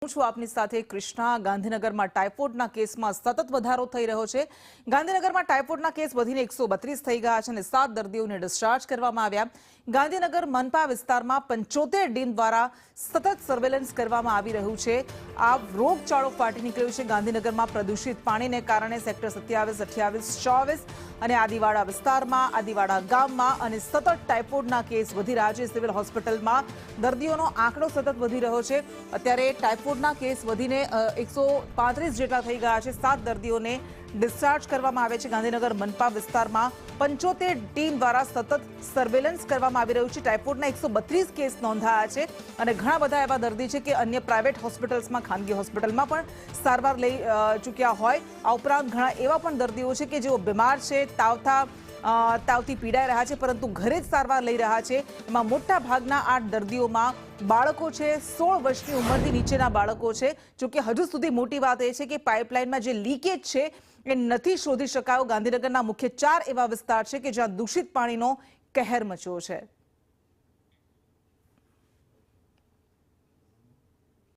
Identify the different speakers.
Speaker 1: હું છું આપની સાથે કૃષ્ણા। ગાંધીનગરમાં ટાઇફોઇડના કેસમાં સતત વધારો થઈ રહ્યો છે। ગાંધીનગરમાં ટાઇફોઇડના કેસ વધીને 132 થઈ ગયા છે અને 7 દર્દીઓને ડિસ્ચાર્જ કરવામાં આવ્યા। ગાંધીનગર મનપા વિસ્તારમાં 75 ટીમ દ્વારા સતત સર્વેલન્સ કરવામાં આવી રહ્યું છે। આ રોગચાળો ફાટી નીકળ્યો છે। ગાંધીનગરમાં પ્રદૂષિત પાણીને કારણે સેક્ટર 27, 28, 24 અને આદિવાડા વિસ્તારમાં, આદિવાડા ગામમાં અને સતત ટાઇફોઇડના કેસ વધી રહ્યા છે। સિવિલ હોસ્પિટલમાં દર્દીઓનો આંકડો સતત વધી રહ્યો છે। અત્યારે ટાઇફોઇડના કેસ વધીને 135 જેટલા થઈ ગયા છે। 7 દર્દીઓને ડિસ્ચાર્જ કરવામાં આવે છે। ગાંધીનગર મનપા વિસ્તારમાં 75 ટીમ દ્વારા સતત સર્વેલન્સ કરવામાં આવી રહ્યું છે। ટાઇફોઇડના 132 કેસ નોંધાયા છે અને ઘણા બધા એવા દર્દી છે કે અન્ય પ્રાઇવેટ હોસ્પિટલ્સમાં, ખાનગી હોસ્પિટલમાં પણ સારવાર લઈ ચૂક્યા હોય। આ ઉપરાંત ઘણા એવા પણ દર્દીઓ છે કે જેઓ બીમાર છે, તાવથી પીડાઈ રહ્યા છે પરંતુ ઘરે જ સારવાર લઈ રહ્યા છે। એમાં મોટા ભાગના 8 દર્દીઓમાં બાળકો છે, 16 વર્ષની ઉંમરથી નીચેના બાળકો છે। જોકે હજુ સુધી મોટી વાત એ છે કે પાઇપલાઇનમાં જે લીકેજ છે એ નથી શોધી શકાયો। ગાંધીનગરના મુખ્ય 4 એવા વિસ્તાર છે કે જ્યાં દૂષિત પાણીનો કહેર મચ્યો છે।